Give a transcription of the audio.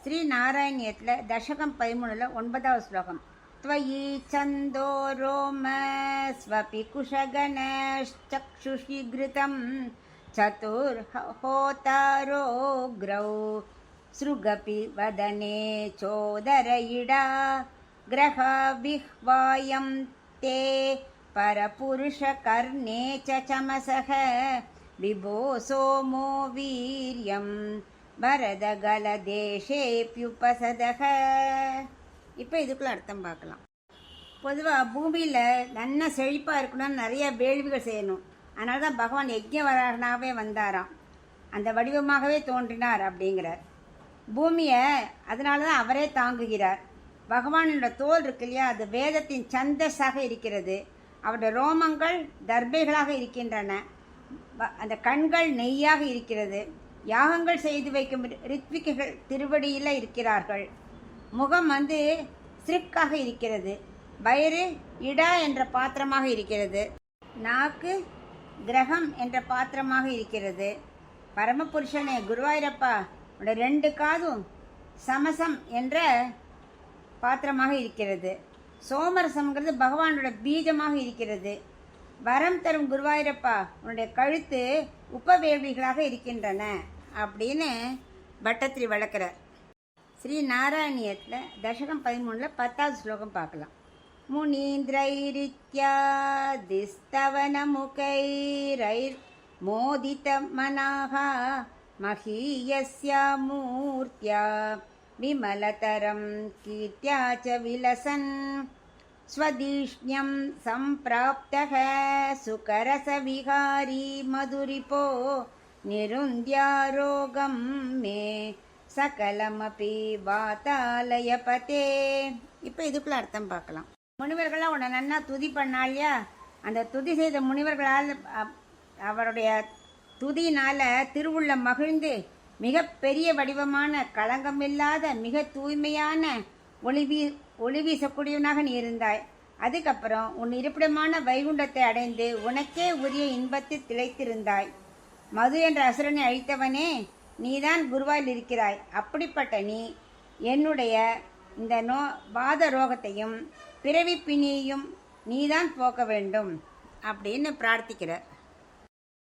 ஸ்ரீ நாராயணியத்தில் தசகம் 13 9வது ஸ்லோகம். त्वयि छन्दो रोम स्वपि कुशगणश्चक्षुषि घृतं चतुर्होतारोग्रौ सृगपि वदने चोदरयिडा ग्रहविह्वायं ते परपुरुषकर्णे च चमसः विभो सोमो वीर्यं பரதகலதேஷேப்யுபசதக. இப்போ இதுக்குள்ள அர்த்தம் பார்க்கலாம். பொதுவாக பூமியில் நல்ல செழிப்பாக இருக்கணும்னு நிறைய வேள்விகள் செய்யணும். அதனால தான் பகவான் யஜ்ஞவராகனாகவே வந்தாராம், அந்த வடிவமாகவே தோன்றினார் அப்படிங்கிறார். பூமியை அதனால தான் அவரே தாங்குகிறார். பகவானோட தோல் இருக்கு இல்லையா, அது வேதத்தின் சந்தஸாக இருக்கிறது. அவருடைய ரோமங்கள் தர்பைகளாக இருக்கின்றன. அந்த கண்கள் நெய்யாக இருக்கிறது. யாகங்கள் செய்து வைக்கும் ரித்விகள் திருவடியில் இருக்கிறார்கள். முகம் சிற்காக இருக்கிறது. வயிறு இடா என்ற பாத்திரமாக இருக்கிறது. நாக்கு கிரகம் என்ற பாத்திரமாக இருக்கிறது. பரமபுருஷனே குருவாயூரப்பா, உடைய 2 காதும் சமசம் என்ற பாத்திரமாக இருக்கிறது. சோமரசம்ங்கிறது பகவானோட பீஜமாக இருக்கிறது. வரம் தரும் குருவாயூரப்பா, உன்னுடைய கழுத்து உபவேள்விகளாக இருக்கின்றன அப்படின்னு பட்டத்திரி வளர்க்கிறார். ஸ்ரீ நாராயணியத்தில் தசகம் 13 10வது ஸ்லோகம் பார்க்கலாம். முனீந்திரைரித்யாதிஸ்தவனமுகைரைர் மோதித மனாஹா மஹீயஸ்யா மூர்த்யா விமலதரம் கீர்த்யா ச விலசன் ஸ்வதீஷ்ண்யம் சம்பிராப்தஹ சுகரசவிஹாரி மதுரிபோ நிருந்த்யாரோகம் மே சகலமபி வாதாலயபதே. இப்போ இதுக்குள்ள அர்த்தம் பார்க்கலாம். முனிவர்களாக உன்னை நன்னா துதி பண்ணாலியா, அந்த துதி செய்த முனிவர்களால் அவருடைய துதியினால் திருவுள்ள மகிழ்ந்து மிக பெரிய வடிவமான களங்கமில்லாத மிக தூய்மையான ஒளி வீசக்கூடியவனாக நீ இருந்தாய். அதுக்கப்புறம் உன் இருப்பிடமான வைகுண்டத்தை அடைந்து உனக்கே உரிய இன்பத்தில் திளைத்திருந்தாய். மது என்ற அசுரனை அழித்தவனே, நீதான் குருவாயில் இருக்கிறாய். அப்படிப்பட்ட நீ என்னுடைய இந்த வாத ரோகத்தையும் பிறவி பிணியையும் நீதான் போக்க வேண்டும் அப்படின்னு பிரார்த்திக்கிறார்.